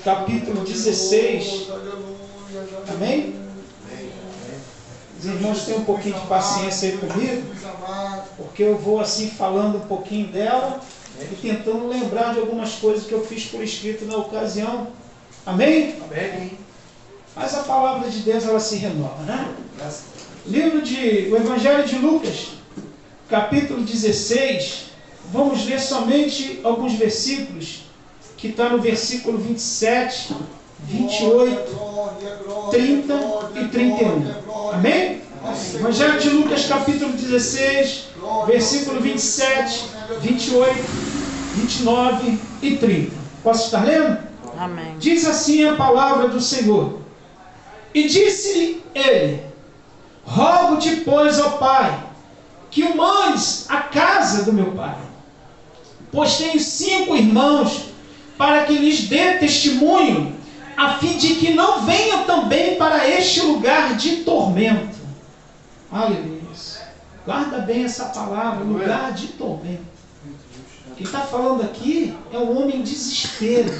capítulo 16. Amém? Os irmãos têm um pouquinho de paciência aí comigo, porque eu vou assim falando um pouquinho dela e tentando lembrar de algumas coisas que eu fiz por escrito na ocasião. Amém? Amém. Mas a palavra de Deus, ela se renova, né? O Evangelho de Lucas, capítulo 16, vamos ler somente alguns versículos, que está no versículo 27, 28, 30 e 31. Amém? Evangelho de Lucas, capítulo 16, versículo 27, 28, 29 e 30. Posso estar lendo? Amém. Diz assim a palavra do Senhor. E disse-lhe ele: rogo-te, pois, ó Pai, que o mandes à casa do meu pai, pois tenho 5 irmãos, para que lhes dê testemunho, a fim de que não venham também para este lugar de tormento. Aleluia. Guarda bem essa palavra, lugar de tormento. Quem está falando aqui é um homem em desespero.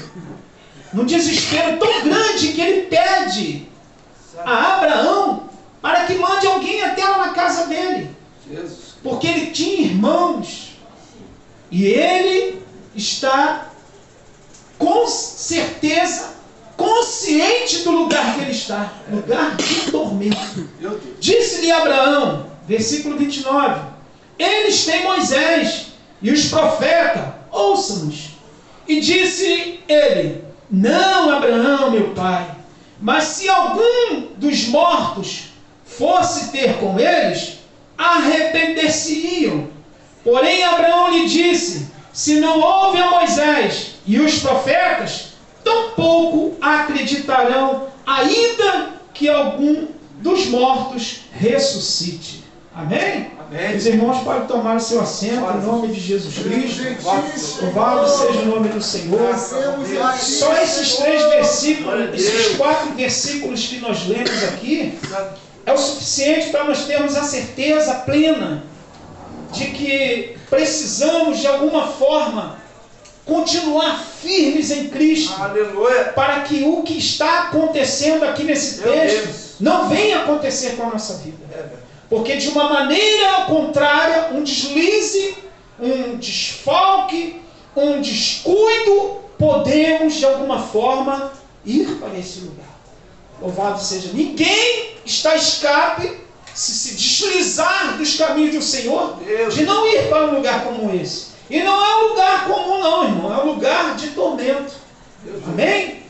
Num desespero tão grande que ele pede a Abraão para que mande alguém até lá na casa dele. Porque ele tinha irmãos. E ele está com certeza consciente do lugar que ele está. Lugar de tormento. Disse-lhe Abraão, versículo 29, eles têm Moisés e os profetas, ouçam-nos. E disse ele: não, Abraão, meu pai, mas se algum dos mortos fosse ter com eles, arrepender-se-iam. Porém Abraão lhe disse: se não houve a Moisés e os profetas, tampouco acreditarão, ainda que algum dos mortos ressuscite. Amém? Amém. Os irmãos podem tomar o seu assento em nome de Jesus Cristo. Louvado seja o nome do Senhor. Só esses 3 versículos, esses 4 versículos que nós lemos aqui, é o suficiente para nós termos a certeza plena de que precisamos de alguma forma continuar firmes em Cristo. Aleluia. Para que o que está acontecendo aqui nesse texto não venha acontecer com a nossa vida. Porque de uma maneira contrária, um deslize, um desfalque, um descuido, podemos de alguma forma ir para esse lugar. Louvado seja. Ninguém está a escape, se deslizar dos caminhos do Senhor, de não ir para um lugar como esse. E não é um lugar comum não, irmão. É um lugar de tormento. Amém?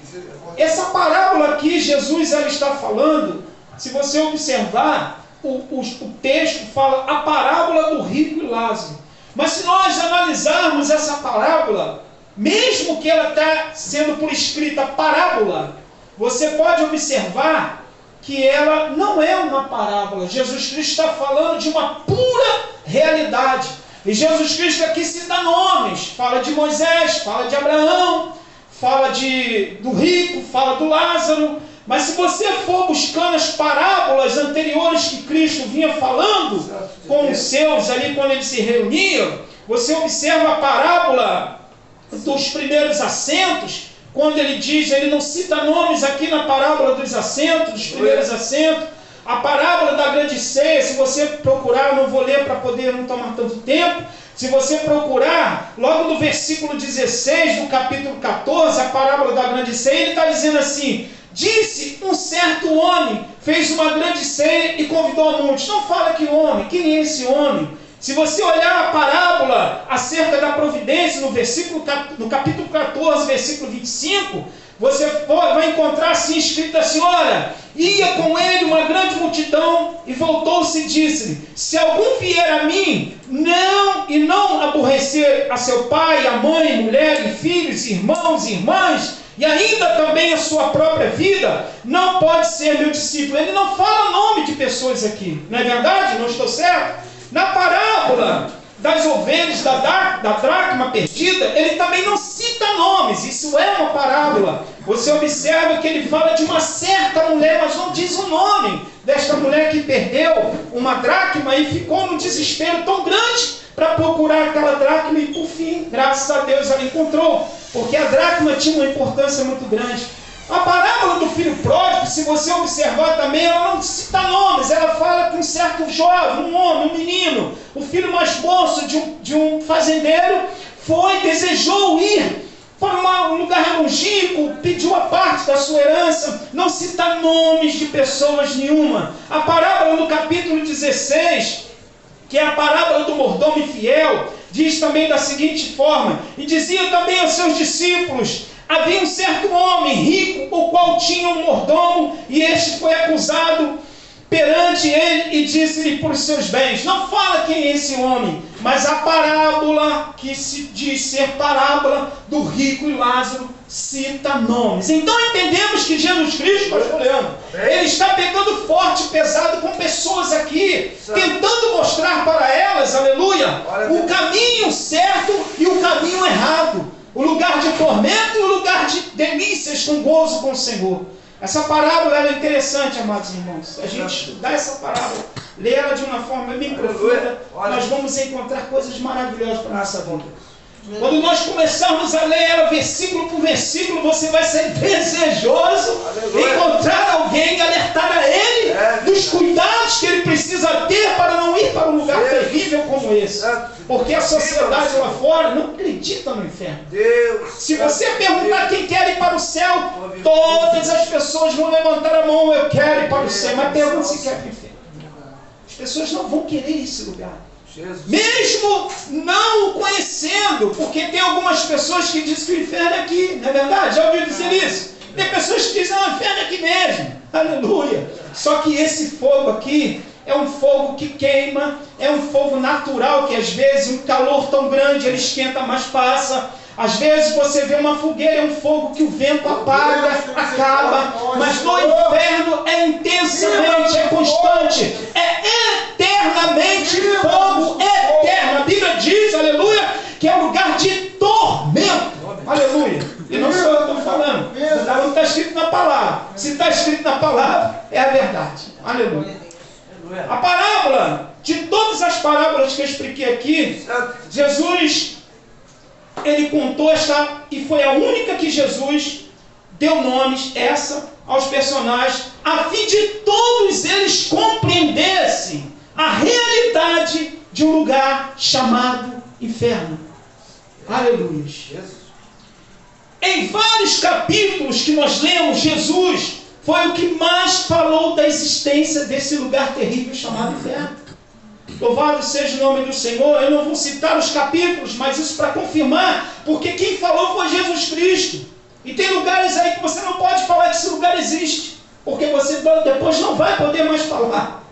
Essa parábola aqui, Jesus ela está falando, se você observar, o texto fala a parábola do rico e Lázaro. Mas se nós analisarmos essa parábola, mesmo que ela está sendo por escrita parábola, você pode observar que ela não é uma parábola. Jesus Cristo está falando de uma pura realidade. E Jesus Cristo aqui cita nomes, fala de Moisés, fala de Abraão, fala do rico, fala do Lázaro. Mas se você for buscando as parábolas anteriores que Cristo vinha falando com os seus ali quando eles se reuniam, você observa a parábola dos primeiros assentos, quando ele diz, ele não cita nomes aqui na parábola dos assentos, dos primeiros assentos. A parábola da grande ceia, se você procurar, eu não vou ler para poder não tomar tanto tempo, se você procurar, logo no versículo 16 do capítulo 14, a parábola da grande ceia, ele está dizendo assim: disse um certo homem, fez uma grande ceia e convidou a muitos. Não fala que homem, quem é esse homem? Se você olhar a parábola acerca da providência no capítulo 14, versículo 25, você vai encontrar assim escrito assim: olha, ia com ele uma grande multidão e voltou-se e disse-lhe: se algum vier a mim, não aborrecer a seu pai, a mãe, mulher e filhos, irmãos e irmãs, e ainda também a sua própria vida, não pode ser meu discípulo. Ele não fala nome de pessoas aqui, não é verdade? Não estou certo? Na parábola das ovelhas, da dracma perdida, ele também não cita nomes. Isso é uma parábola. Você observa que ele fala de uma certa mulher, mas não diz o nome desta mulher que perdeu uma dracma e ficou num desespero tão grande para procurar aquela dracma e, por fim, graças a Deus, ela encontrou. Porque a dracma tinha uma importância muito grande. A parábola do filho pródigo, se você observar também, ela não cita nomes. Ela fala que um certo jovem, um homem, um menino, o filho mais moço de um fazendeiro, desejou ir para um lugar longínquo, pediu a parte da sua herança, não cita nomes de pessoas nenhuma. A parábola no capítulo 16, que é a parábola do mordomo infiel, diz também da seguinte forma: e dizia também aos seus discípulos: havia um certo homem rico, o qual tinha um mordomo, e este foi acusado perante ele e disse-lhe por seus bens. Não fala quem é esse homem, mas a parábola, que se diz ser parábola do rico e Lázaro, cita nomes. Então entendemos que Jesus Cristo, pastor Leandro, ele está pegando forte e pesado com pessoas aqui, tentando mostrar para elas, aleluia, o caminho certo e o caminho errado, o lugar de tormento e o lugar de delícias com gozo com o Senhor. Essa parábola é interessante, amados irmãos. A gente estudar essa parábola, ler ela de uma forma bem profunda, nós vamos encontrar coisas maravilhosas para a nossa vida. Quando nós começarmos a ler ela versículo por versículo, você vai ser desejoso encontrar alguém e alertar a ele dos cuidados que ele precisa ter para não ir para um lugar terrível como esse. Porque a sociedade lá fora não acredita no inferno. Se você perguntar quem quer ir para o céu, todas as pessoas vão levantar a mão: eu quero ir para o céu. Mas pergunta se quer para o inferno. As pessoas não vão querer esse lugar, mesmo não o conhecendo, porque tem algumas pessoas que dizem que o inferno é aqui, não é verdade? Já ouviu dizer isso? Tem pessoas que dizem: o inferno é aqui mesmo, aleluia. Só que esse fogo aqui é um fogo que queima, é um fogo natural, que às vezes um calor tão grande ele esquenta, mas passa. Às vezes você vê uma fogueira, é um fogo que o vento apaga, acaba, mas no inferno é intensamente, é constante, é eternamente fogo eterno. A Bíblia diz, aleluia, que é um lugar de tormento, aleluia. E não sou eu que estou falando, não está escrito na palavra. Se está escrito na palavra, é a verdade, aleluia. A parábola, de todas as parábolas que eu expliquei aqui, Jesus, ele contou esta, e foi a única que Jesus deu nomes, essa, aos personagens, a fim de todos eles compreendessem a realidade de um lugar chamado inferno. Aleluia. Em vários capítulos que nós lemos, Jesus foi o que mais falou da existência desse lugar terrível chamado inferno. Louvado seja o nome do Senhor. Eu não vou citar os capítulos, mas isso para confirmar, porque quem falou foi Jesus Cristo. E tem lugares aí que você não pode falar que esse lugar existe, porque você depois não vai poder mais falar.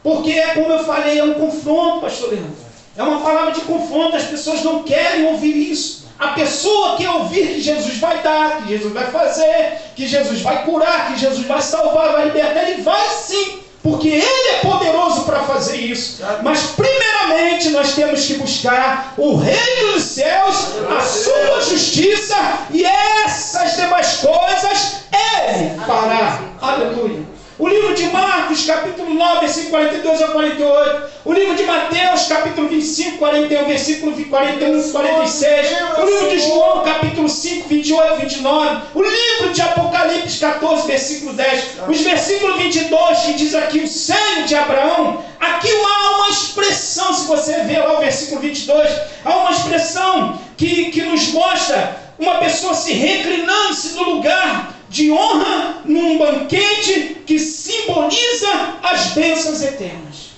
Porque é como eu falei, é um confronto, pastor Leandro. É uma palavra de confronto, as pessoas não querem ouvir isso. A pessoa quer ouvir que Jesus vai dar, que Jesus vai fazer, que Jesus vai curar, que Jesus vai salvar, vai libertar. Ele vai sim, porque Ele é poderoso para fazer isso. Mas primeiramente nós temos que buscar o reino dos céus, a sua justiça, e essas demais coisas Ele fará. Aleluia. O livro de Marcos, capítulo 9, versículo 42 a 48. O livro de Mateus, capítulo 25, 41, versículo 41, 46. O livro de João, capítulo 5, 28, 29. O livro de Apocalipse, 14, versículo 10. Os versículos 22, que diz aqui o seio de Abraão. Aqui há uma expressão, se você ver lá o versículo 22, há uma expressão que nos mostra uma pessoa se reclinando-se no lugar de honra num banquete que simboliza as bênçãos eternas.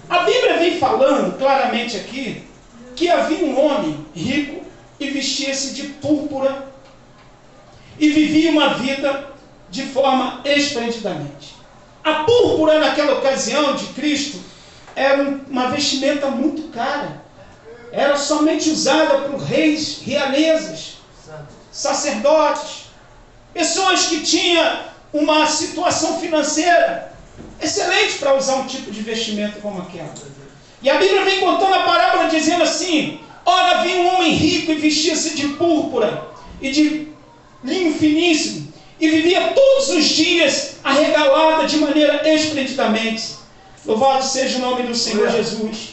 A Bíblia vem falando claramente aqui que havia um homem rico e vestia-se de púrpura e vivia uma vida de forma esplendidamente. A púrpura naquela ocasião de Cristo era uma vestimenta muito cara. Era somente usada por reis, realezas, sacerdotes, pessoas que tinham uma situação financeira excelente para usar um tipo de vestimento como aquela. E a Bíblia vem contando a parábola dizendo assim: ora, havia um homem rico e vestia-se de púrpura e de linho finíssimo, e vivia todos os dias arregalada de maneira esplendidamente. Louvado seja o nome do Senhor Jesus.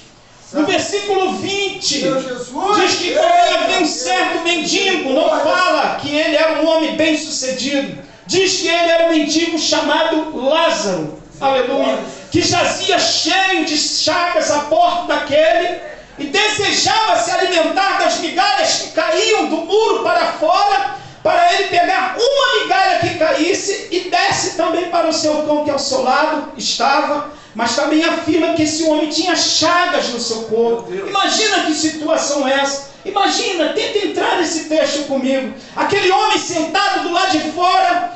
No versículo 20, diz que também havia um certo mendigo, não fala que ele era um homem bem sucedido, diz que ele era um mendigo chamado Lázaro, aleluia, que jazia cheio de chagas à porta daquele, e desejava se alimentar das migalhas que caíam do muro para fora, para ele pegar uma migalha que caísse e desse também para o seu cão que ao seu lado estava. Mas também afirma que esse homem tinha chagas no seu corpo. Imagina que situação é essa. Imagina, tenta entrar nesse texto comigo. Aquele homem sentado do lado de fora,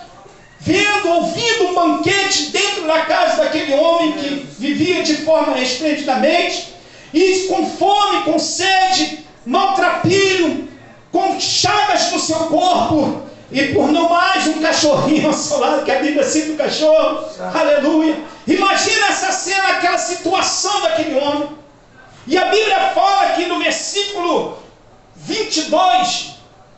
vendo, ouvindo um banquete dentro da casa daquele homem que vivia de forma esplendidamente, e com fome, com sede, maltrapilho, com chagas no seu corpo, e por não mais um cachorrinho ao seu lado, que a Bíblia cita o cachorro, aleluia. Imagina essa cena, aquela situação daquele homem. E a Bíblia fala aqui no versículo 22,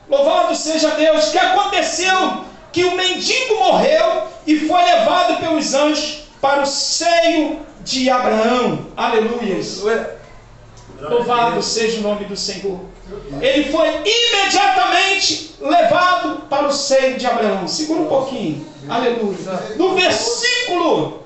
louvado seja Deus, que aconteceu que o mendigo morreu e foi levado pelos anjos para o seio de Abraão, aleluia. Louvado seja o nome do Senhor. Ele foi imediatamente levado para o seio de Abraão. Segura um pouquinho, aleluia. No versículo,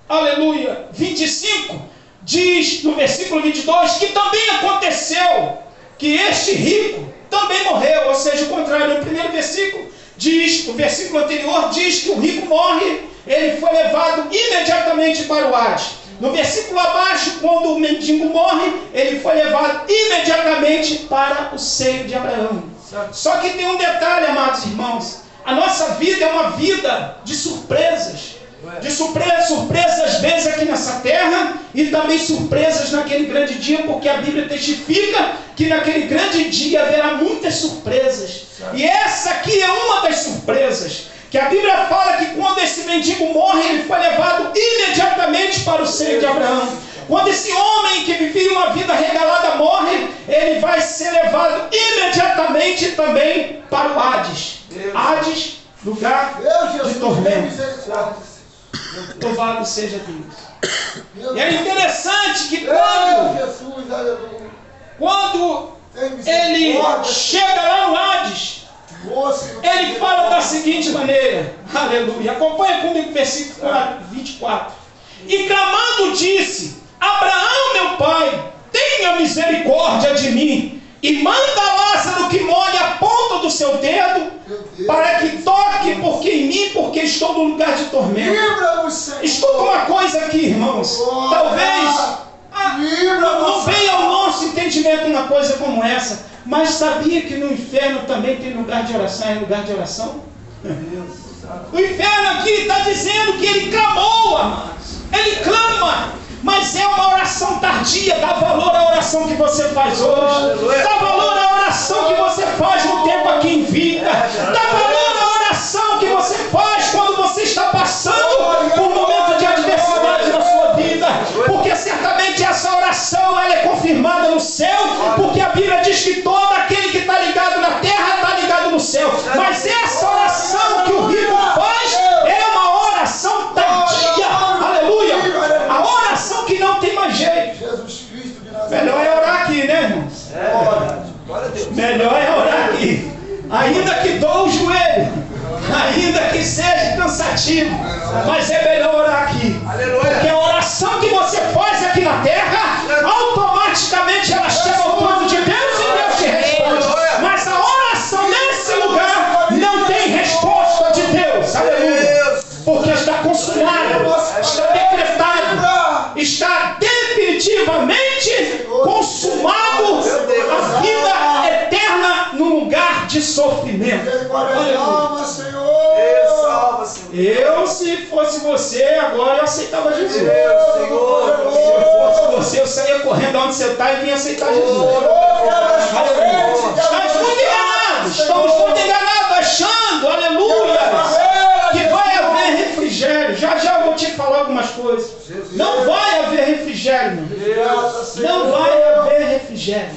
aleluia, 25, diz no versículo 22 que também aconteceu que este rico também morreu. Ou seja, o contrário, no primeiro versículo diz, o versículo anterior diz que o rico morre, ele foi levado imediatamente para o Hades. No versículo abaixo, quando o mendigo morre, ele foi levado imediatamente para o seio de Abraão. Só que tem um detalhe, amados irmãos. A nossa vida é uma vida de surpresas. De surpresas às vezes aqui nessa terra, e também surpresas naquele grande dia, porque a Bíblia testifica que naquele grande dia haverá muitas surpresas. E essa aqui é uma das surpresas. Que a Bíblia fala que quando esse mendigo morre, ele foi levado imediatamente para o seio de Abraão. Quando esse homem que vivia uma vida regalada morre, ele vai ser levado imediatamente também para o Hades. Hades, lugar de tormento. Louvado seja Deus. E é interessante que quando ele chega lá no Hades, ele fala da seguinte maneira, aleluia, acompanha comigo o versículo 24. E clamando disse: Abraão, meu pai, tenha misericórdia de mim, e manda Lázaro que molhe a ponta do seu dedo, para que toque porque estou no lugar de tormento. Escuta uma coisa aqui, irmãos, talvez não venha ao nosso entendimento uma coisa como essa, mas sabia que no inferno também tem lugar de oração? É lugar de oração? O inferno aqui está dizendo que ele clamou, amados. Ele clama, mas é uma oração tardia. Dá valor à oração que você faz hoje. Dá valor à oração que você faz no tempo aqui em vida. Dá valor à oração que você faz quando você está passando por um momento de adversidade na sua vida. Porque certamente essa oração ela é confirmada no céu, porque a Bíblia diz que todo aquele que está ligado na terra está ligado no céu. Mas essa oração que o rico faz é uma oração tardia, aleluia, a oração que não tem mais jeito. Melhor é orar aqui, né, irmãos? Melhor é orar aqui, ainda que doa o joelho, ainda que seja cansativo, mas é melhor orar aqui, porque a oração que você faz aqui na terra, automaticamente ela chega ao trono de Deus e Deus te responde. Mas a oração nesse lugar não tem resposta de Deus, aleluia, porque está consumado, está decretado, está definitivamente consumado a vida eterna no lugar de sofrimento. Eu, se fosse você, agora eu aceitava Jesus. Se eu fosse você, eu saía correndo onde você está e vinha aceitar Jesus. Estamos muito enganados, achando, aleluia, que vai haver refrigério. Já eu vou te falar algumas coisas. Não vai haver refrigério, não vai haver refrigério.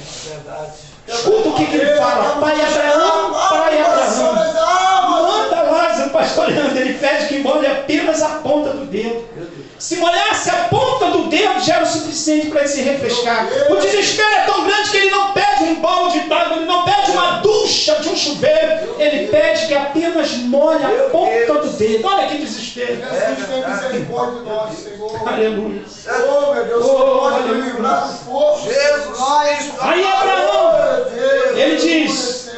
Escuta o que ele fala: Pai Abraão, manda Lázaro, pastor Leandro, ele pede que molhe apenas a ponta do dedo. Se molhasse a ponta do dedo, já era o suficiente para ele se refrescar. O desespero é tão grande que ele não pede um balde d'água, ele não pede uma ducha de um chuveiro, ele pede que apenas molhe a ponta do dedo. Olha que desespero. Jesus tem misericórdia de nós, Senhor. Aleluia. Oh, meu Deus, Senhor, pode me livrar do fogo. Jesus. Aí Abraão, ele diz,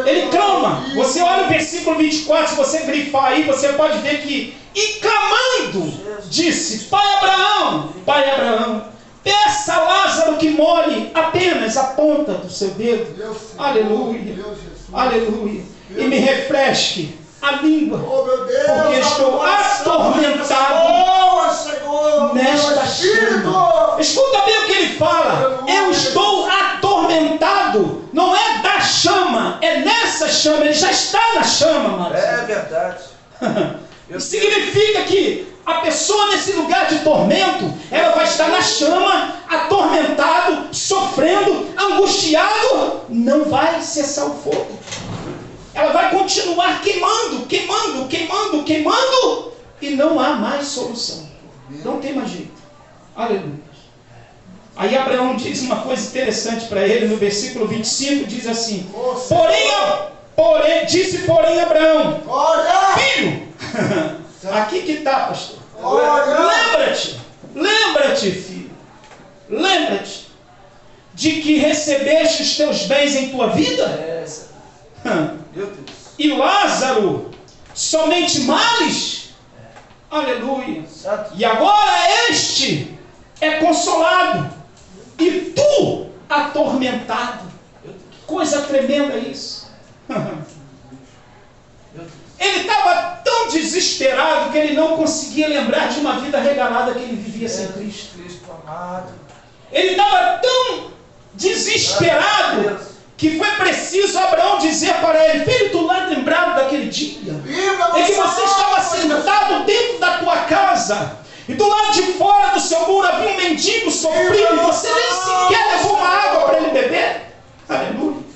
ele clama. Você olha o versículo 24, se você grifar aí, você pode ver que, e clamando, disse, Pai Abraão, peça a Lázaro que molhe apenas a ponta do seu dedo. Aleluia, aleluia. E me refresque a língua, porque estou atormentado nesta chama. Escuta bem o que ele fala. Eu estou atormentado. Não é da chama, é nessa chama. Ele já está na chama, Marcos. É verdade. Significa que a pessoa nesse lugar de tormento, ela vai estar na chama, atormentado, sofrendo, angustiado, não vai cessar o fogo. Ela vai continuar queimando, e não há mais solução. Não tem mais jeito. Aleluia. Aí Abraão diz uma coisa interessante para ele, no versículo 25, diz assim, disse Abraão, filho, aqui que está, pastor, lembra-te, filho, lembra-te de que recebeste os teus bens em tua vida, e Lázaro somente males, aleluia, e agora este é consolado, e tu atormentado. Que coisa tremenda isso. Ele estava tão desesperado que ele não conseguia lembrar de uma vida regalada que ele vivia sem Cristo. Ele estava tão desesperado que foi preciso Abraão dizer para ele, filho, tu lá lembrado daquele dia em que você estava sentado dentro da tua casa e do lado de fora do seu muro havia um mendigo sofrido e você nem sequer levou uma água para ele beber? Aleluia.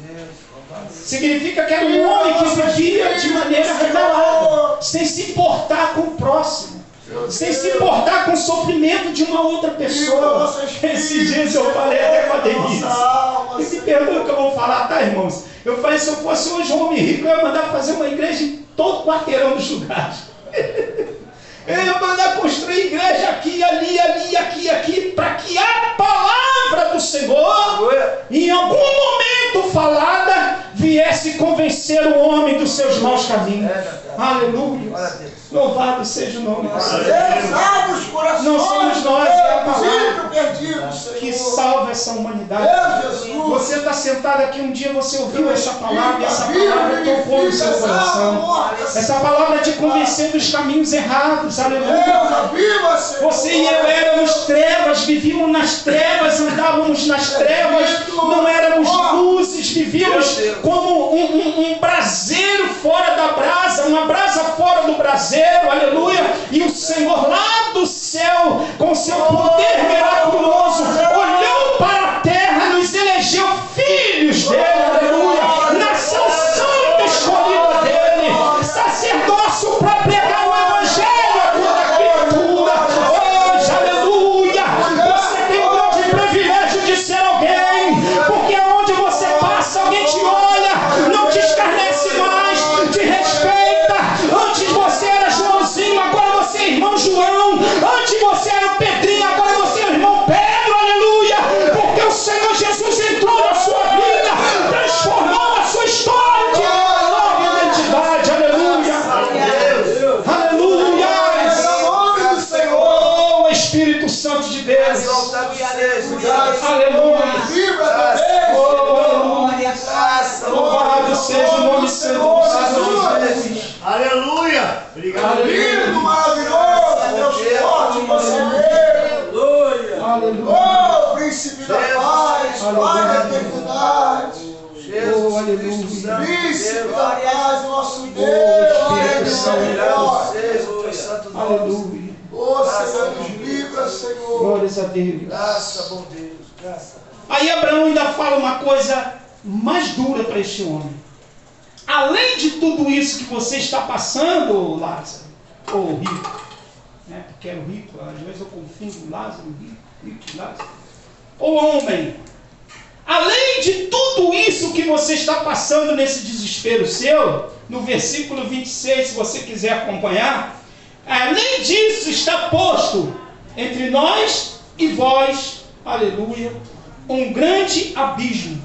Significa que era um homem que vivia de maneira regalada, sem se importar com o próximo, sem se importar com o sofrimento de uma outra pessoa. Esses dias eu falei até com a Denise, e se perdoa que eu vou falar, tá, irmãos? Eu falei, se eu fosse hoje um homem rico, eu ia mandar fazer uma igreja em todo quarteirão dos lugares. Eu ia mandar construir igreja aqui, ali, aqui, para que a palavra do Senhor, em algum momento falada, viesse convencer o homem dos seus maus caminhos. Aleluia. Louvado seja o nome do Senhor. Não somos nós, é a palavra que salva essa humanidade. Você está sentado aqui um dia, você ouviu essa palavra, e essa palavra tocou no seu coração. Essa palavra te convenceu dos caminhos errados. Aleluia. Você e eu éramos trevas, vivíamos nas trevas, andávamos nas trevas, não éramos luzes, vivíamos como um braseiro fora da brasa, uma brasa fora do braseiro. Aleluia. E o Senhor lá do céu, com seu poder miraculoso, olhou para a terra, nos elegeu filhos dele. Aleluia. Nação santa escolhida dele, sacerdócio para pregar o evangelho a toda criatura. Hoje, aleluia, você tem o grande privilégio de ser alguém, porque onde você passa, alguém te olha, não te escarnece mais, te respeita. Antes você era Joãozinho, agora você é irmão João. Antes você era o Pedrinho, agora você é o irmão Pedro. Aleluia, porque o Senhor Jesus entrou na sua vida, transformou a sua história, te deu uma nova identidade. Aleluia, aleluia. Oh, Espírito Santo de Deus, aleluia. Louvado seja o nome santo do Senhor Jesus. Aleluia! Obrigado. Lindo, maravilhoso, Deus forte, você Aleluia. Oh, príncipe da paz, Pai da eternidade. Oh, aleluia. Príncipe da paz, nosso Deus. Aleluia. Oh, Senhor, nos livra, Senhor. Glórias a Deus. Graça, bom Deus, graça. Aí Abraão ainda fala uma coisa mais dura para este homem. Além de tudo isso que você está passando, Lázaro, ou rico, né? Porque era o rico, às vezes eu confundo Lázaro, rico e Lázaro. Ô homem, além de tudo isso que você está passando nesse desespero seu, no versículo 26, se você quiser acompanhar, além disso está posto entre nós e vós, aleluia, um grande abismo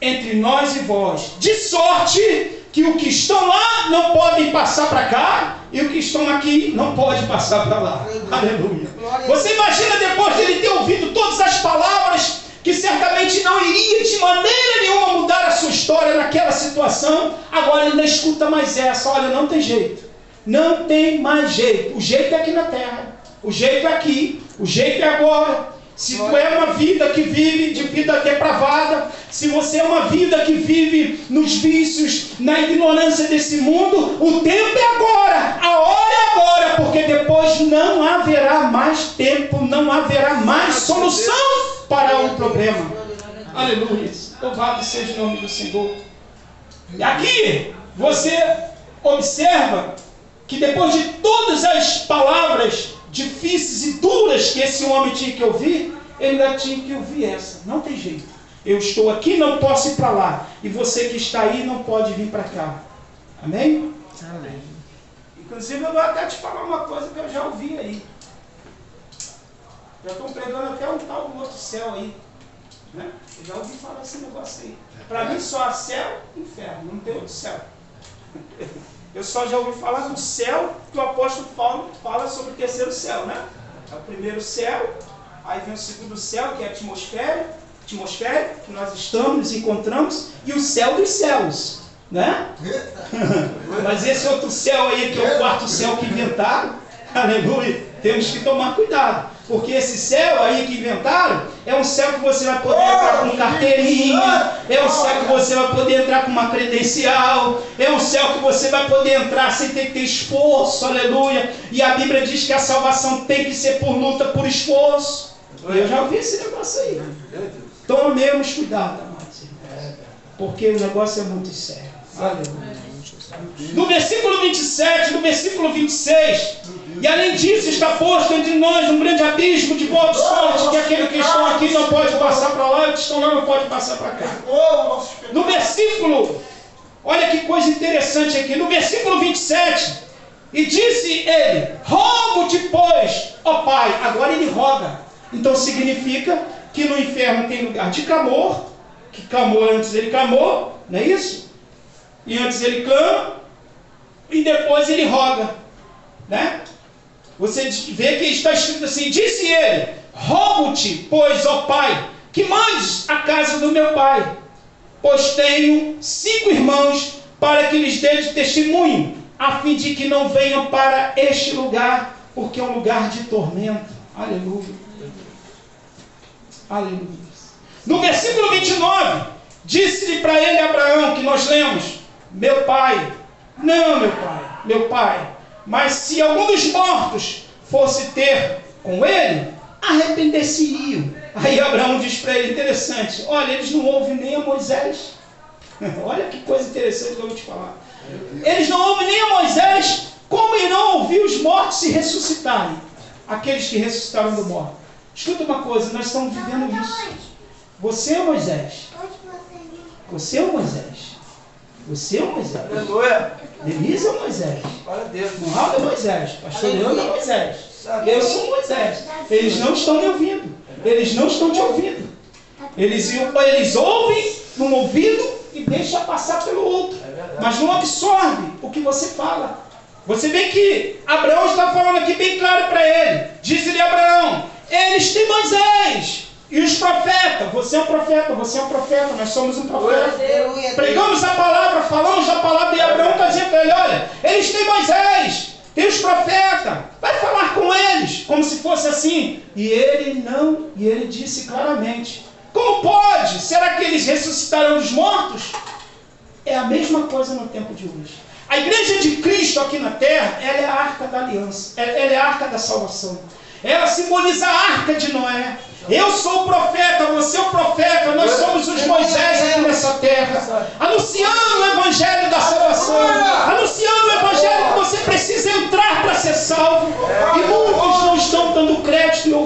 entre nós e vós, de sorte que os que estão lá não podem passar para cá, e os que estão aqui não podem passar para lá. Aleluia. Você imagina depois de ele ter ouvido todas as palavras, que certamente não iria de maneira nenhuma mudar a sua história naquela situação, agora ele não escuta mais essa. Olha, não tem jeito. Não tem mais jeito. O jeito é aqui na terra. O jeito é aqui. O jeito é agora. Se tu é uma vida que vive de vida depravada, se você é uma vida que vive nos vícios, na ignorância desse mundo, o tempo é agora, a hora é agora, porque depois não haverá mais tempo, não haverá mais solução para o problema. Aleluia. Louvado seja o nome do Senhor. E aqui você observa que depois de todas as palavras difíceis e duras que esse homem tinha que ouvir, ele ainda tinha que ouvir essa. Não tem jeito. Eu estou aqui, não posso ir para lá. E você que está aí não pode vir para cá. Amém? Amém. Inclusive eu vou até te falar uma coisa que eu já ouvi aí. Já estão pregando até um tal do outro céu aí. Né? Eu já ouvi falar esse negócio aí. Para mim só há céu e inferno, não tem outro céu. Eu só já ouvi falar do céu que o apóstolo Paulo fala sobre o terceiro céu, né? É o primeiro céu, aí vem o segundo céu, que é a atmosfera, que nós estamos, nos encontramos, e o céu dos céus, né? Mas esse outro céu aí, que é o quarto céu que inventaram, aleluia, temos que tomar cuidado. Porque esse céu aí que inventaram é um céu que você vai poder entrar com carteirinha, é um céu que você vai poder entrar com uma credencial, é um céu que você vai poder entrar sem ter que ter esforço, aleluia. E a Bíblia diz que a salvação tem que ser por luta, por esforço. Eu já ouvi esse negócio aí. Tomemos cuidado, amados irmãos, porque o negócio é muito sério. Aleluia. No versículo 27, no versículo 26, e além disso está posto entre nós um grande abismo de boa sorte, que aquele que estão aqui não pode passar para lá, e os que estão lá não pode passar para cá. No versículo, olha que coisa interessante aqui, no versículo 27, e disse ele, rogo-te, pois, ó Pai, agora ele roga. Então significa que no inferno tem lugar de clamor, que clamou antes ele clamou, não é isso? E antes ele clama, e depois ele roga, né? Você vê que está escrito assim, disse ele, rogo-te, pois, ó Pai, que mandes a casa do meu pai, pois tenho 5 irmãos, para que lhes dê de testemunho, a fim de que não venham para este lugar, porque é um lugar de tormento. Aleluia. Aleluia. No versículo 29, disse-lhe para ele Abraão, que nós lemos, meu pai, não meu pai, mas se algum dos mortos fosse ter com ele, arrepender-se-iam. Aí Abraão diz para ele, interessante, olha, eles não ouvem nem a Moisés. Olha que coisa interessante que eu vou te falar. Eles não ouvem nem a Moisés, como irão ouvir os mortos se ressuscitarem? Aqueles que ressuscitaram do morto. Escuta uma coisa, nós estamos vivendo isso. Você é Moisés. Você é Moisés. Você é Moisés. Aleluia. Denise é Moisés. Glória a Deus. Moral é Moisés. Pastor Leandro é Moisés. Eu sou Moisés. Eles não estão me ouvindo. Eles não estão te ouvindo. Eles ouvem num ouvido e deixam passar pelo outro. Mas não absorve o que você fala. Você vê que Abraão está falando aqui bem claro para ele. Diz-lhe Abraão, eles têm Moisés. E os profetas, você é um profeta, nós somos um profeta. Pregamos a palavra, falamos da palavra, e Abraão está dizendo para ele, olha, eles têm Moisés, tem os profetas, vai falar com eles, como se fosse assim. E ele não, e ele disse claramente, como pode? Será que eles ressuscitarão dos mortos? É a mesma coisa no tempo de hoje. A igreja de Cristo aqui na terra, ela é a arca da aliança, ela é a arca da salvação. Ela simboliza a arca de Noé. Eu sou o profeta, você é o profeta, nós somos os Moisés aqui nessa terra, anunciando o evangelho da salvação, anunciando o evangelho que você precisa entrar para ser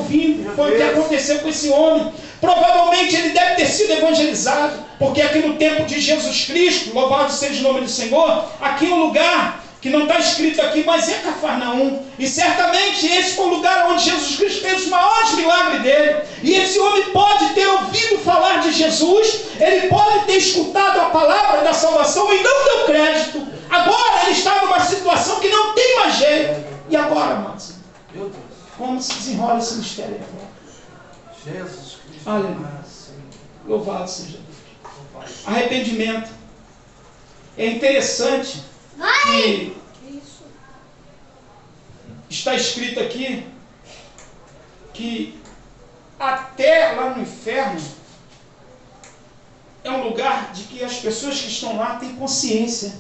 ouvindo. Foi o que aconteceu com esse homem. Provavelmente ele deve ter sido evangelizado, porque aqui no tempo de Jesus Cristo, louvado seja o nome do Senhor, aqui é um lugar que não está escrito aqui, mas é Cafarnaum. E certamente esse foi o lugar onde Jesus Cristo fez os maiores milagres dele. E esse homem pode ter ouvido falar de Jesus, ele pode ter escutado a palavra da salvação e não deu crédito. Agora ele está numa situação que não tem mais jeito. E agora, amados? Como se desenrola esse mistério agora? Jesus Cristo. Aleluia. Louvado seja Deus. Arrependimento. É interessante que está escrito aqui que até lá no inferno é um lugar de que as pessoas que estão lá têm consciência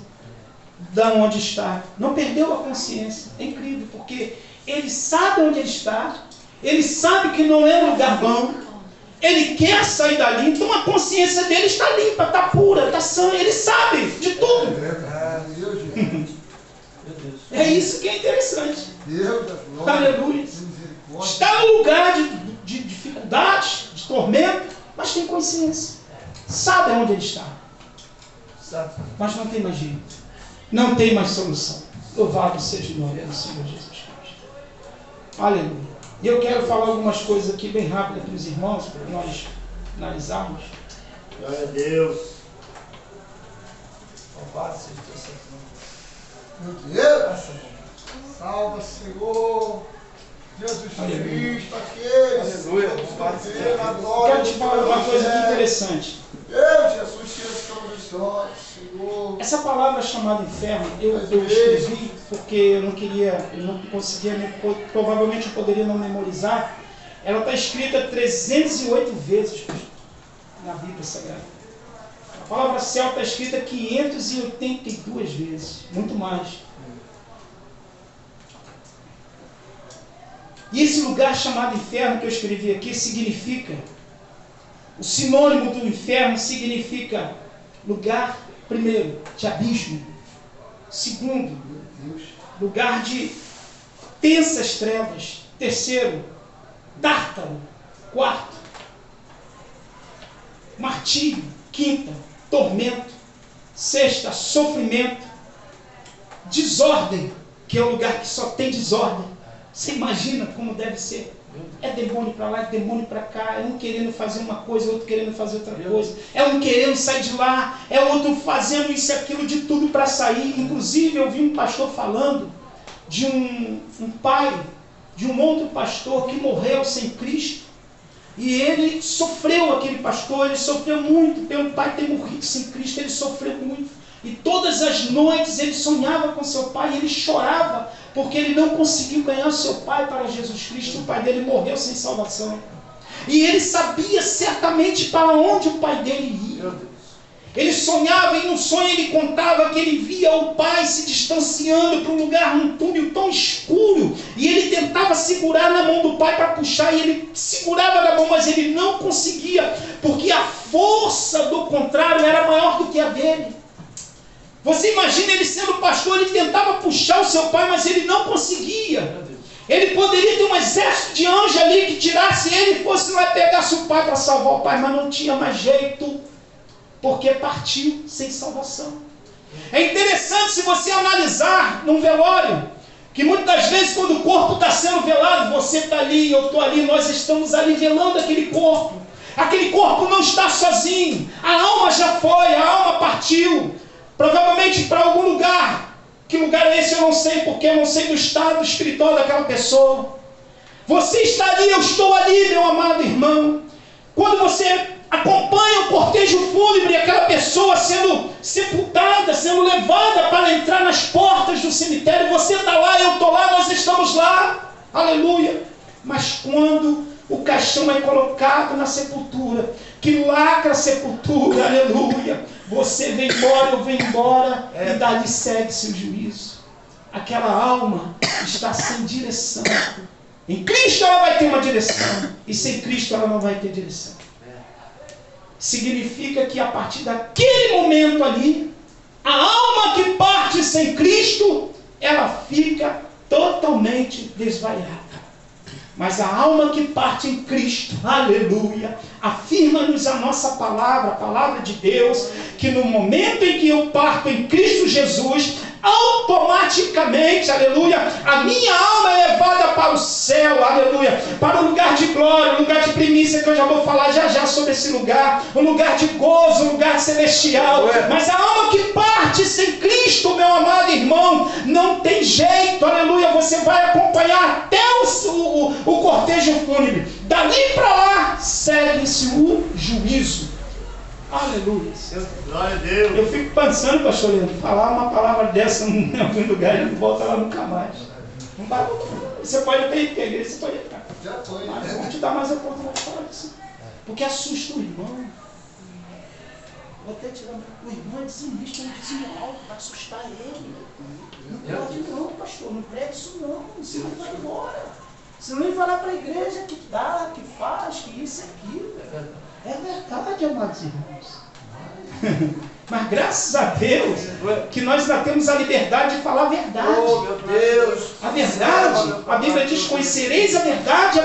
de onde está. Não perdeu a consciência. É incrível, porque ele sabe onde ele está, ele sabe que não é um lugar bom, ele quer sair dali, então a consciência dele está limpa, está pura, está sã, ele sabe de tudo. É isso que é interessante. Aleluia. Está no lugar de dificuldades, de tormento, mas tem consciência. Sabe onde ele está. Mas não tem mais jeito. Não tem mais solução. Louvado seja o nome do Senhor Jesus Cristo. Aleluia. E eu quero falar algumas coisas aqui bem rápidas para os irmãos, para nós analisarmos. Glória a Deus. Louvado seja o teu santo nome. Meu Deus. Salva, Senhor. Jesus Cristo, aqueles. Aleluia. Quero te falar uma coisa aqui interessante. Deus, Jesus, tira as condições, Senhor. Essa palavra chamada inferno, eu escrevi porque eu não conseguia, provavelmente eu poderia não memorizar. Ela está escrita 308 vezes na Bíblia Sagrada. A palavra céu está escrita 582 vezes, muito mais. E esse lugar chamado inferno que eu escrevi aqui significa, o sinônimo do inferno significa lugar, primeiro, de abismo. Segundo, lugar de tensas trevas. Terceiro, tártaro. Quarto, martírio. Quinta, tormento. Sexta, sofrimento. Desordem, que é o lugar que só tem desordem. Você imagina como deve ser? É demônio para lá, é demônio para cá, é um querendo fazer uma coisa, outro querendo fazer outra coisa, é um querendo sair de lá, é outro fazendo isso e aquilo de tudo para sair. Inclusive eu vi um pastor falando de um pai, de um outro pastor que morreu sem Cristo, e ele sofreu, aquele pastor, ele sofreu muito pelo pai ter morrido sem Cristo, ele sofreu muito. E todas as noites ele sonhava com seu pai e ele chorava, porque ele não conseguiu ganhar seu pai para Jesus Cristo. O pai dele morreu sem salvação. E ele sabia certamente para onde o pai dele ia. Ele sonhava e no sonho ele contava que ele via o pai se distanciando para um lugar, um túnel tão escuro. E ele tentava segurar na mão do pai para puxar, e ele segurava na mão, mas ele não conseguia, porque a força do contrário era maior do que a dele. Você imagina ele sendo pastor, ele tentava puxar o seu pai, mas ele não conseguia. Ele poderia ter um exército de anjos ali que tirasse ele e fosse lá e pegasse o pai para salvar o pai, mas não tinha mais jeito, porque partiu sem salvação. É interessante se você analisar num velório, que muitas vezes quando o corpo está sendo velado, você está ali, eu estou ali, nós estamos ali velando aquele corpo. Aquele corpo não está sozinho, a alma já foi, a alma partiu. Provavelmente para algum lugar. Que lugar é esse eu não sei, porque eu não sei do estado espiritual daquela pessoa. Você está ali, eu estou ali, meu amado irmão. Quando você acompanha o cortejo fúnebre, aquela pessoa sendo sepultada, sendo levada para entrar nas portas do cemitério, você está lá, eu estou lá, nós estamos lá. Aleluia. Mas quando o caixão é colocado na sepultura, que lacra a sepultura, aleluia, você vem embora, eu venho embora, e dali segue-se o juízo. Aquela alma está sem direção. Em Cristo ela vai ter uma direção, e sem Cristo ela não vai ter direção. Significa que a partir daquele momento ali, a alma que parte sem Cristo, ela fica totalmente desvaiada. Mas a alma que parte em Cristo, aleluia, afirma-nos a nossa palavra, a palavra de Deus, que no momento em que eu parto em Cristo Jesus, automaticamente, aleluia, a minha alma é levada para o céu, aleluia, para o lugar de glória, o lugar de primícia, que eu já vou falar já sobre esse lugar, um lugar de gozo, um lugar celestial. Mas a alma que parte sem Cristo, meu amado irmão, não tem jeito, aleluia, você vai acompanhar até o cortejo fúnebre. Dali para lá, segue-se o juízo. Aleluia. Glória a Deus. Eu fico pensando, pastor Leandro, falar uma palavra dessa em algum lugar e não volta lá nunca mais. Não vai, você pode ter ido para a igreja, você pode ir para cá. Já foi. Mas eu vou te dar mais a oportunidade de falar disso. Porque assusta o irmão. Vou até tirar o irmão é dizimista, um dízimo alto, vai assustar ele. Não pode não, pastor, não prega isso não, senão ele vai embora. Senão ele vai lá para a igreja que dá, que faz, que isso e aquilo. É verdade, amados irmãos. Mas graças a Deus que nós ainda temos a liberdade de falar a verdade. Oh, meu Deus. A verdade, a Bíblia diz: conhecereis a verdade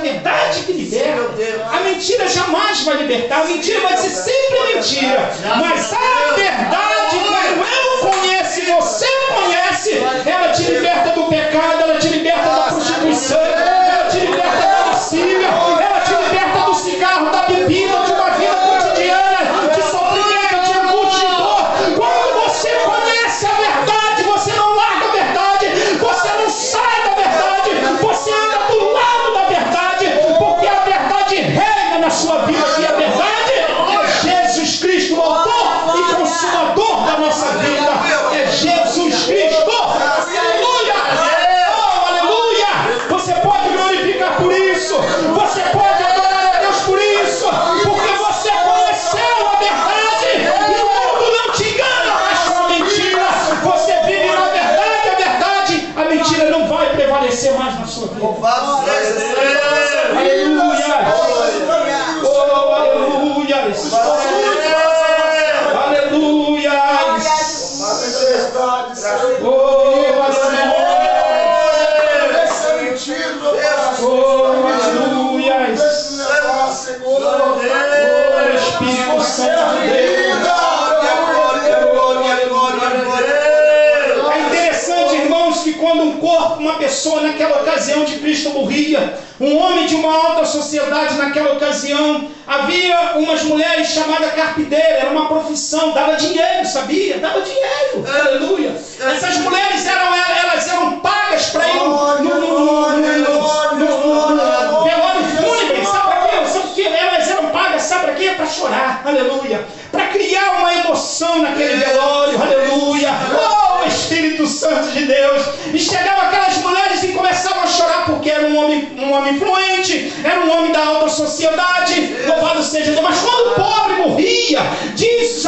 que liberta. A mentira jamais vai libertar, a mentira vai ser sempre mentira. Mas a verdade, quando eu conheço e você conhece, ela te liberta do pecado, ela te liberta da prostituição, ela te liberta da lascívia, ela te liberta do cigarro, da bebida, de uma vida cotidiana, de sofrimento, de angústia, de dor. Quando você conhece a verdade, você não larga a verdade, você não sai da verdade, você anda do lado da verdade, porque a verdade reina na sua vida, e a verdade é Jesus Cristo, o autor e consumador da nossa vida. É Jesus Cristo. Aleluia! Oh, aleluia! Você pode glorificar por isso, você pode adorar a Deus por isso, porque você conheceu a verdade e o mundo não te engana mais com a mentira. Você vive na verdade, a mentira não vai prevalecer mais na sua vida. Louvado seja Deus. Aleluia! Oh, aleluia! Aleluia! Oh, aleluia! Oh, aleluia! Oh, Espírito Santo de Deus! É interessante, irmãos, que quando um corpo, uma pessoa naquela ocasião de Cristo morria, um homem de uma alta sociedade naquela ocasião, havia umas mulheres chamadas carpideiras, era uma profissão, dava dinheiro, sabia? Dava dinheiro, aleluia. Essas mulheres eram pagas para ir no velório fúnebre, sabe para quê? Sabe o que? Elas eram pagas, sabe para quê? Para chorar, aleluia. Para criar uma emoção naquele velório, aleluia. Oh, Espírito Santo de Deus. E chegavam aquelas mulheres e começavam a chorar porque era um homem influente, era um homem da alta sociedade, louvado seja Deus. Mas quando o pobre morria, diz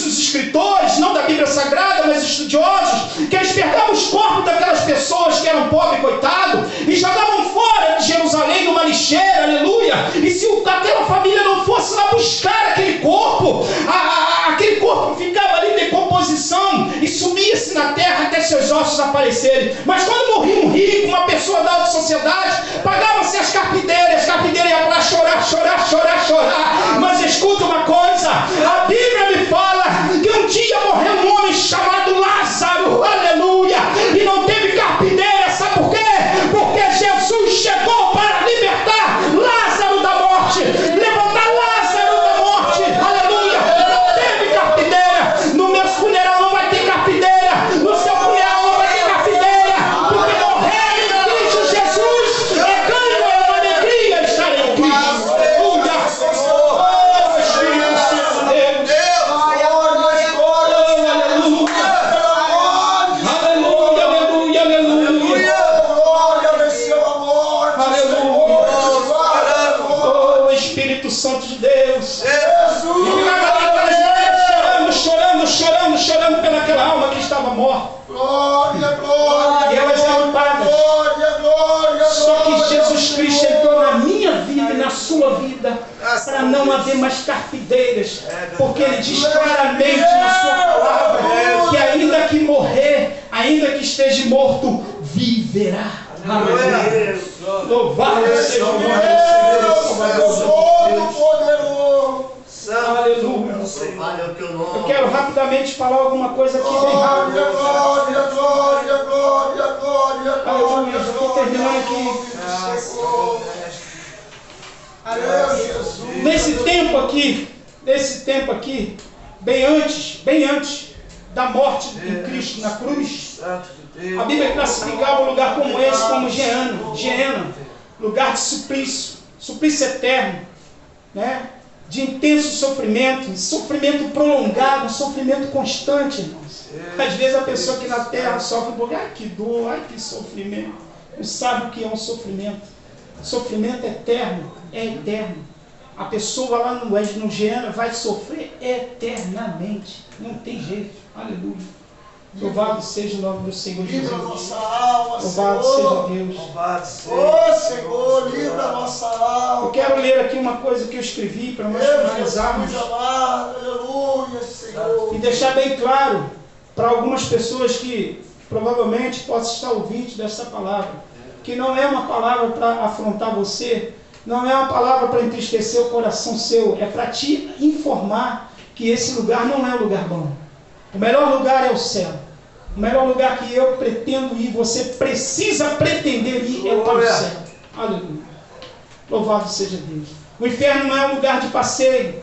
os escritores, não da Bíblia Sagrada, mas estudiosos, que eles pegavam os corpos daquelas pessoas que eram pobres, coitado, e jogavam fora de Jerusalém numa lixeira, aleluia. E se aquela família não fosse lá buscar aquele corpo, aquele corpo ficava ali em decomposição e sumia-se na terra até seus ossos aparecerem. Mas quando morria um rico, uma pessoa da alta sociedade, pagavam-se as carpideiras iam para chorar. Mas escuta uma coisa, a Bíblia me fala que um dia morreu um homem chamado Lázaro, aleluia, e não teve carpideira, sabe por quê? Porque Jesus chegou para libertar Lázaro da morte, levantar Lázaro da morte, aleluia. Não teve carpideira, no meu funeral não vai ter carpideira, no seu funeral não vai ter carpideira, porque morrer em Cristo Jesus é ganho, é uma alegria estar em Cristo, aleluia. Oh, Espírito Santo de Deus, Santo de Deus. E ficava ali aquelas mulheres chorando pelaquela alma que estava morta. E elas eram pagas. Só que Jesus Cristo entrou na minha vida e na sua vida para não haver mais carpideiras, porque Ele diz claramente na sua palavra que ainda que morrer, ainda que esteja morto, viverá. Aleluia. Louvado seja o nome do Deus Senhor. Todo-Poderoso. Aleluia. Louvado é o teu nome. Eu quero rapidamente falar alguma coisa aqui bem rápido. Glória, glória, glória, glória, glória, Aleluia. glória. Já estou terminando aqui. Deus, Jesus. Nesse tempo aqui, bem antes da morte em Cristo na cruz, a Bíblia classificava um lugar como esse como Geena, lugar de suplício eterno, né? De intenso sofrimento prolongado, sofrimento constante, irmãos. Às vezes a pessoa aqui na terra sofre um pouco, ai que dor, ai que sofrimento. Não sabe o que é um sofrimento. Sofrimento eterno, é eterno. A pessoa lá no Geena vai sofrer eternamente. Não tem jeito. Aleluia. Louvado seja o nome do Senhor Jesus. Livra a nossa alma, Louvado Senhor. seja Deus. Louvado seja. Ô Senhor, livra a nossa alma. Eu quero ler aqui uma coisa que eu escrevi para nós Deus, finalizarmos. Jesus amado, aleluia, Senhor. E deixar bem claro para algumas pessoas que provavelmente possam estar ouvintes dessa palavra, que não é uma palavra para afrontar você, não é uma palavra para entristecer o coração seu, é para te informar que esse lugar não é um lugar bom. O melhor lugar é o céu. O melhor lugar que eu pretendo ir, você precisa pretender ir, é para o céu. Aleluia. Louvado seja Deus. O inferno não é um lugar de passeio,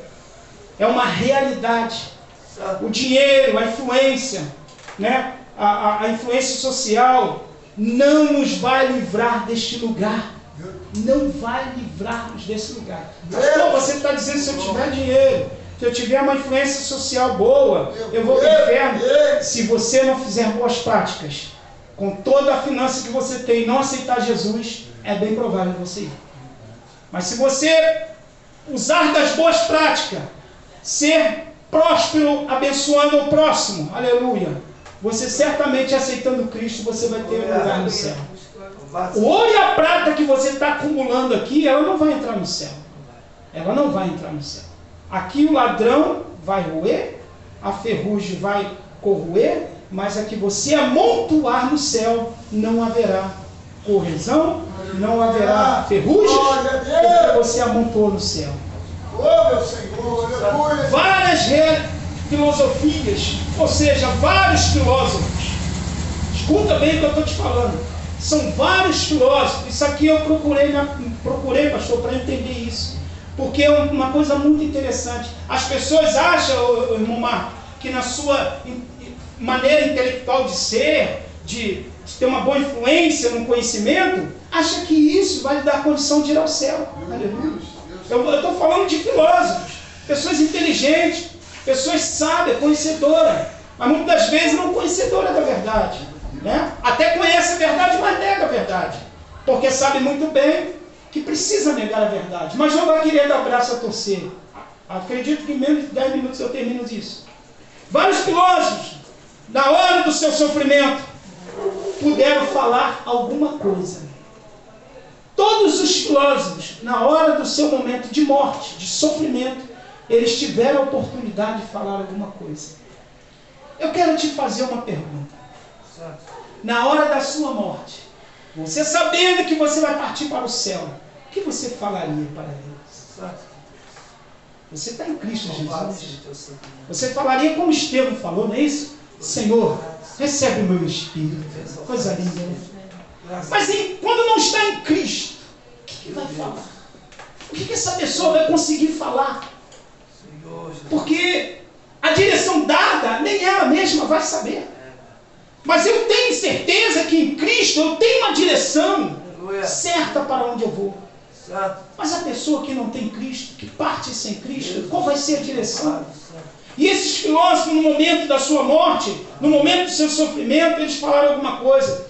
é uma realidade. O dinheiro, a influência, né? a influência social não nos vai livrar deste lugar. Não vai livrar-nos desse lugar. Pastor, você está dizendo, se eu tiver dinheiro, se eu tiver uma influência social boa, eu vou para o inferno. Se você não fizer boas práticas, com toda a finança que você tem, não aceitar Jesus, é bem provável você ir. Mas se você usar das boas práticas, ser próspero, abençoando o próximo, aleluia, você certamente aceitando Cristo, você vai ter um lugar no céu. O ouro e a prata que você está acumulando aqui, ela não vai entrar no céu. Ela não vai entrar no céu. Aqui o ladrão vai roer, a ferrugem vai corroer, mas a que você amontoar no céu, não haverá corrosão, não haverá ferrugem, porque você amontoou no céu. Ô meu Senhor, aleluia. Várias filosofias, ou seja, vários filósofos. Escuta bem o que eu estou te falando. São vários filósofos. Isso aqui eu procurei, pastor, para entender isso. Porque é uma coisa muito interessante. As pessoas acham, irmão Marco, que na sua maneira intelectual de ser, de ter uma boa influência no conhecimento, acha que isso vai lhe dar condição de ir ao céu. Aleluia. Eu estou falando de filósofos, pessoas inteligentes, pessoas sábias, conhecedoras, mas muitas das vezes não conhecedoras da verdade. Né? Até conhece a verdade, mas nega a verdade. Porque sabe muito bem que precisa negar a verdade, mas não vai querer dar braço a torcer. Acredito que em menos de 10 minutos eu termino isso. Vários filósofos, na hora do seu sofrimento, puderam falar alguma coisa. Todos os filósofos, na hora do seu momento de morte, de sofrimento, eles tiveram a oportunidade de falar alguma coisa. Eu quero te fazer uma pergunta. Na hora da sua morte, você sabendo que você vai partir para o céu, o que você falaria para Deus? Você está em Cristo Jesus. Você falaria como Estevão falou, não é isso? Senhor, recebe o meu espírito. Coisa linda, né? Mas quando não está em Cristo, o que vai falar? O que essa pessoa vai conseguir falar? Porque a direção dada, nem ela mesma vai saber. Mas eu tenho certeza que em Cristo eu tenho uma direção certa para onde eu vou. Mas a pessoa que não tem Cristo, que parte sem Cristo, qual vai ser a direção? E esses filósofos, no momento da sua morte, no momento do seu sofrimento, eles falaram alguma coisa.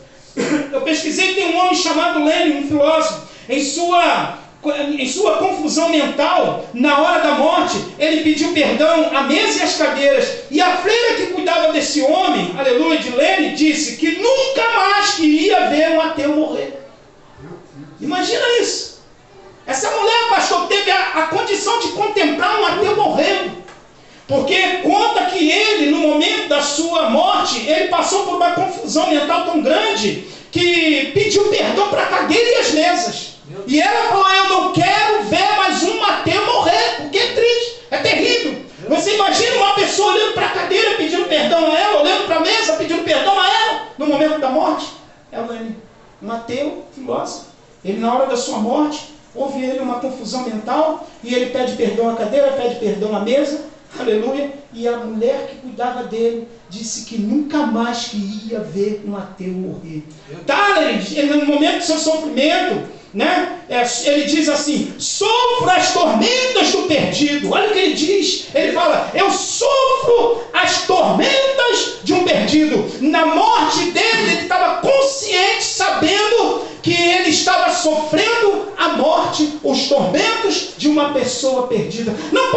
Eu pesquisei, tem um homem chamado Lenin, um filósofo, em sua confusão mental, na hora da morte, ele pediu perdão à mesa e às cadeiras. E a freira que cuidava desse homem, aleluia, de Lenin, disse que nunca mais queria ver um ateu morrer. Imagina isso. Essa mulher, pastor, teve a condição de contemplar um ateu morrendo. Porque conta que ele, no momento da sua morte, morte, ele passou por uma confusão mental tão grande que pediu perdão para a cadeira e as mesas. E ela falou: eu não quero ver mais um Mateus morrer, porque é triste, é terrível. Você imagina uma pessoa olhando para a cadeira pedindo perdão a ela, olhando para a mesa pedindo perdão a ela, no momento da morte? Elaine, Mateus, filósofo, ele na hora da sua morte, houve ele uma confusão mental, e ele pede perdão à cadeira, pede perdão à mesa, aleluia, e a mulher que cuidava dele disse que nunca mais queria ver um ateu morrer. Tá, ele no momento do seu sofrimento, né? Ele diz assim: sofro as tormentas do perdido. Olha o que ele diz. Ele fala: eu sofro as tormentas de um perdido. Na morte dele, ele estava consciente, sabendo que ele estava sofrendo a morte, os tormentos de uma pessoa perdida. Não